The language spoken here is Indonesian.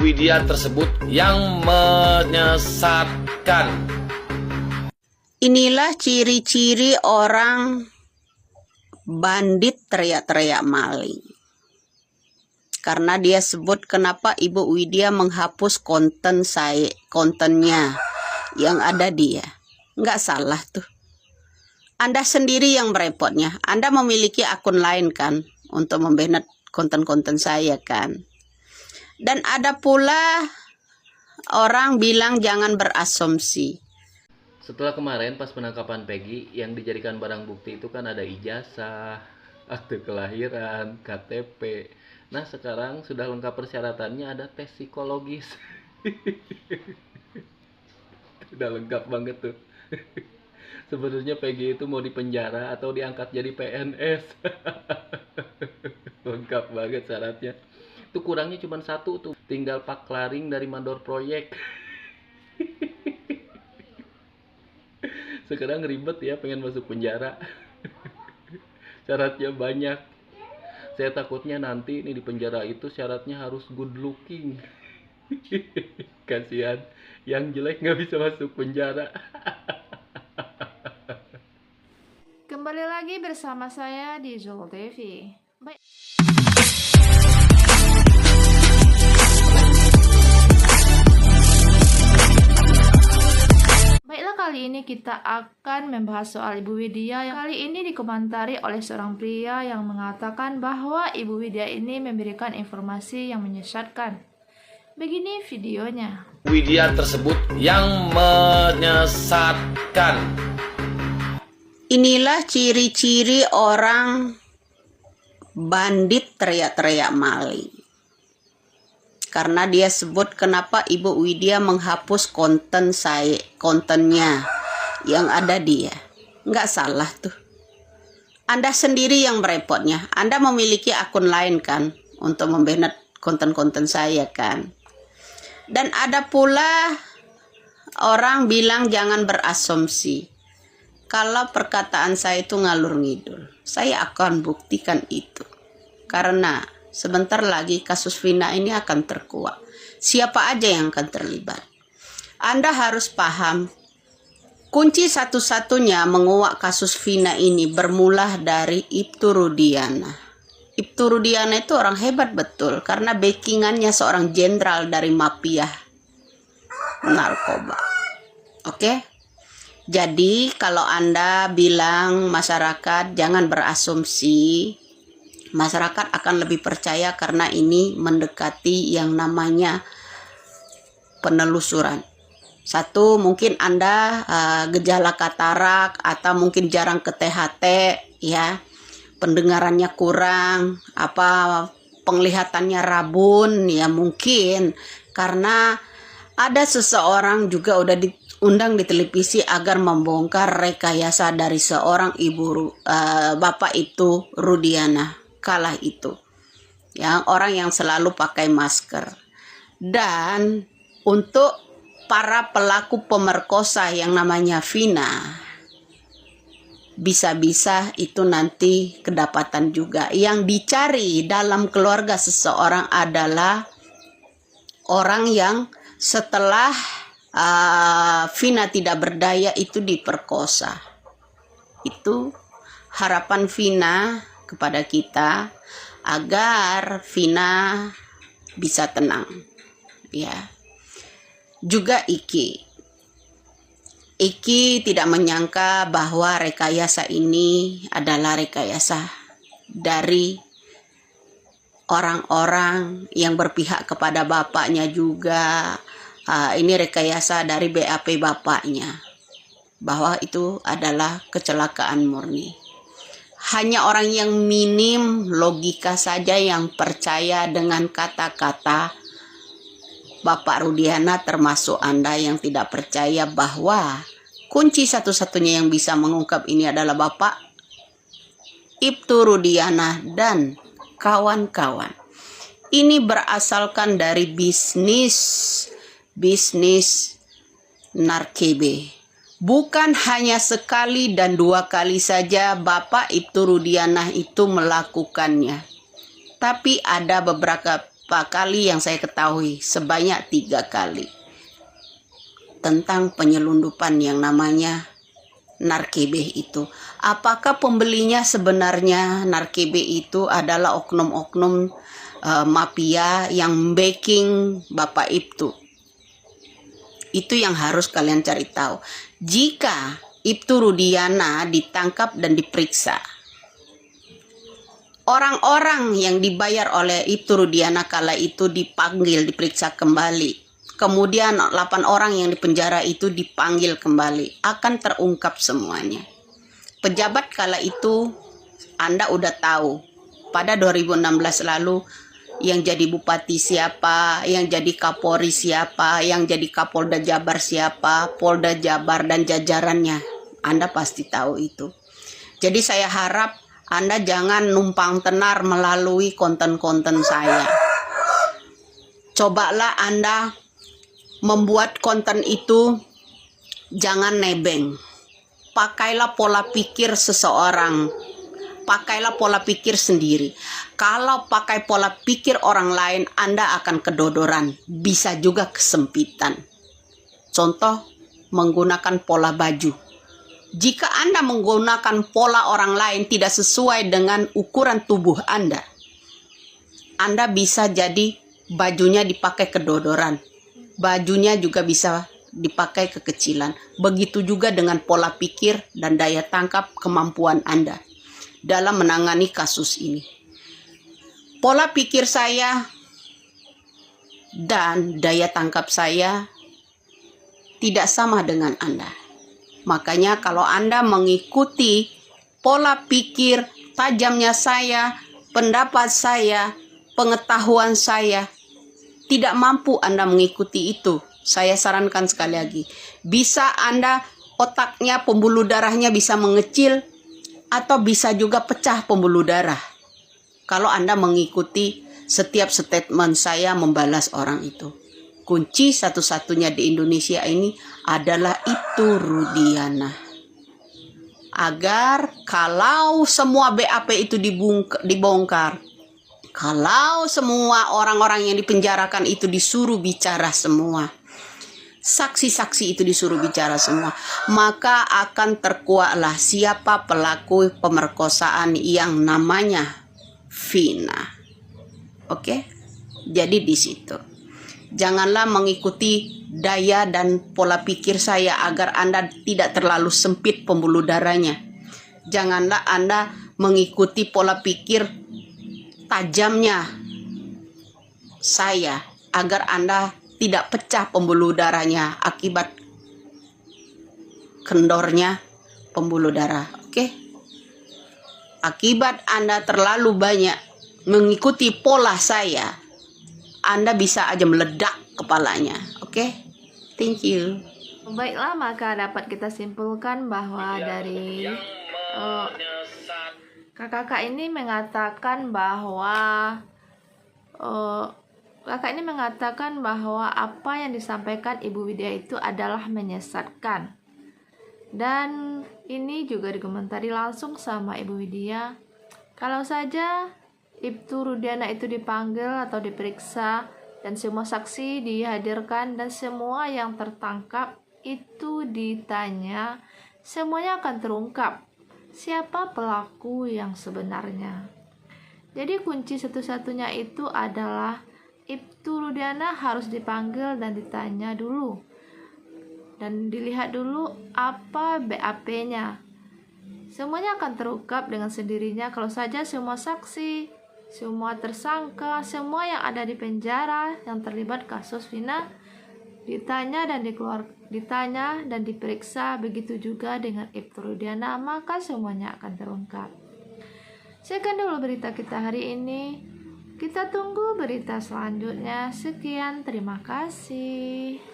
Widya tersebut yang menyesatkan. Inilah ciri-ciri orang bandit teriak-teriak maling. Karena dia sebut kenapa Ibu Widya menghapus kontennya yang ada dia. Nggak salah tuh. Anda sendiri yang merepotnya. Anda memiliki akun lain kan untuk membanned konten-konten saya kan. Dan ada pula orang bilang jangan berasumsi. Setelah kemarin pas penangkapan Peggy, yang dijadikan barang bukti itu kan ada ijazah, akte kelahiran, KTP. Nah sekarang sudah lengkap persyaratannya, ada tes psikologis. Udah lengkap banget tuh. Sebenarnya Peggy itu mau dipenjara atau diangkat jadi PNS. Lengkap banget syaratnya. Itu kurangnya cuma satu tuh, tinggal pak klaring dari mandor proyek. Sekarang ribet ya, pengen masuk penjara. Syaratnya banyak. Saya takutnya nanti nih di penjara itu syaratnya harus good looking. Kasihan, yang jelek nggak bisa masuk penjara. Kembali lagi bersama saya di Zul TV. Baiklah, kali ini kita akan membahas soal Ibu Widya yang kali ini dikomentari oleh seorang pria yang mengatakan bahwa Ibu Widya ini memberikan informasi yang menyesatkan. Begini videonya. Widya tersebut yang menyesatkan. Inilah ciri-ciri orang bandit teriak-teriak maling. Karena dia sebut kenapa Ibu Widya menghapus kontennya yang ada dia. Nggak salah tuh. Anda sendiri yang merepotnya. Anda memiliki akun lain kan untuk membanned konten-konten saya kan. Dan ada pula orang bilang jangan berasumsi. Kalau perkataan saya itu ngalur ngidul, saya akan buktikan itu. Karena sebentar lagi kasus Vina ini akan terkuak. Siapa aja yang akan terlibat. Anda harus paham, kunci satu-satunya menguak kasus Vina ini bermula dari Ibtu Rudiana. Ibtu Rudiana itu orang hebat betul, karena backingannya seorang jenderal dari mafia narkoba. Oke? Jadi kalau Anda bilang masyarakat jangan berasumsi, masyarakat akan lebih percaya karena ini mendekati yang namanya penelusuran. Satu, mungkin Anda gejala katarak atau mungkin jarang ke THT ya. Pendengarannya kurang, penglihatannya rabun ya, mungkin karena ada seseorang juga udah diundang di televisi agar membongkar rekayasa dari seorang bapak itu Rudiana kalah itu, yang orang yang selalu pakai masker. Dan untuk para pelaku pemerkosa yang namanya Vina, bisa-bisa itu nanti kedapatan juga. Yang dicari dalam keluarga seseorang adalah orang yang setelah Vina tidak berdaya itu diperkosa. Itu harapan Vina kepada kita agar Vina bisa tenang ya. Juga Iki tidak menyangka bahwa rekayasa ini adalah rekayasa dari orang-orang yang berpihak kepada bapaknya juga. Ini rekayasa dari BAP bapaknya, bahwa itu adalah kecelakaan murni. Hanya orang yang minim logika saja yang percaya dengan kata-kata Bapak Rudiana, termasuk Anda yang tidak percaya bahwa kunci satu-satunya yang bisa mengungkap ini adalah Bapak Ibtu Rudiana dan kawan-kawan. Ini berasalkan dari bisnis narkoba. Bukan hanya sekali dan dua kali saja Bapak Ibtu Rudiana itu melakukannya. Tapi ada beberapa kali yang saya ketahui, sebanyak 3 kali, tentang penyelundupan yang namanya narkebe itu. Apakah pembelinya sebenarnya narkebe itu adalah oknum-oknum mafia yang backing Bapak Ibtu? Itu yang harus kalian cari tahu. Jika Ibtu Rudiana ditangkap dan diperiksa, orang-orang yang dibayar oleh Ibtu Rudiana kala itu dipanggil, diperiksa kembali. Kemudian 8 orang yang dipenjara itu dipanggil kembali. Akan terungkap semuanya. Pejabat kala itu Anda udah tahu. Pada 2016 lalu yang jadi bupati siapa, yang jadi kapolri siapa, yang jadi kapolda Jabar siapa, Polda Jabar dan jajarannya. Anda pasti tahu itu. Jadi saya harap Anda jangan numpang tenar melalui konten-konten saya. Cobalah Anda membuat konten itu jangan nebeng. Pakailah pola pikir seseorang. Pakailah pola pikir sendiri. Kalau pakai pola pikir orang lain, Anda akan kedodoran. Bisa juga kesempitan. Contoh, menggunakan pola baju. Jika Anda menggunakan pola orang lain tidak sesuai dengan ukuran tubuh Anda bisa jadi bajunya dipakai kedodoran. Bajunya juga bisa dipakai kekecilan. Begitu juga dengan pola pikir dan daya tangkap kemampuan Anda dalam menangani kasus ini. Pola pikir saya dan daya tangkap saya tidak sama dengan Anda. Makanya kalau Anda mengikuti pola pikir tajamnya saya, pendapat saya, pengetahuan saya, tidak mampu Anda mengikuti itu, saya sarankan sekali lagi, bisa Anda otaknya, pembuluh darahnya bisa mengecil atau bisa juga pecah pembuluh darah. Kalau Anda mengikuti setiap statement saya membalas orang itu. Kunci satu-satunya di Indonesia ini adalah Ibtu Rudiana. Agar kalau semua BAP itu dibongkar, kalau semua orang-orang yang dipenjarakan itu disuruh bicara semua, saksi-saksi itu disuruh bicara semua, maka akan terkuaklah siapa pelaku pemerkosaan yang namanya Vina. Oke? Jadi di situ. Janganlah mengikuti daya dan pola pikir saya agar Anda tidak terlalu sempit pembuluh darahnya. Janganlah Anda mengikuti pola pikir tajamnya saya agar Anda tidak pecah pembuluh darahnya akibat kendornya pembuluh darah. Oke? Akibat Anda terlalu banyak mengikuti pola saya, Anda bisa aja meledak kepalanya. Oke? Thank you. Baiklah, maka dapat kita simpulkan bahwa dari kakak ini mengatakan bahwa apa yang disampaikan Ibu Widya itu adalah menyesatkan. Dan ini juga dikomentari langsung sama Ibu Widya. Kalau saja Ibtu Rudiana itu dipanggil atau diperiksa dan semua saksi dihadirkan dan semua yang tertangkap itu ditanya, semuanya akan terungkap siapa pelaku yang sebenarnya. Jadi kunci satu-satunya itu adalah Ibtu Rudiana harus dipanggil dan ditanya dulu. Dan dilihat dulu apa BAP-nya. Semuanya akan terungkap dengan sendirinya kalau saja semua saksi, semua tersangka, semua yang ada di penjara yang terlibat kasus Vina ditanya dan diperiksa. Begitu juga dengan Ibtu Rudiana, maka semuanya akan terungkap. Sekian dulu berita kita hari ini. Kita tunggu berita selanjutnya. Sekian, terima kasih.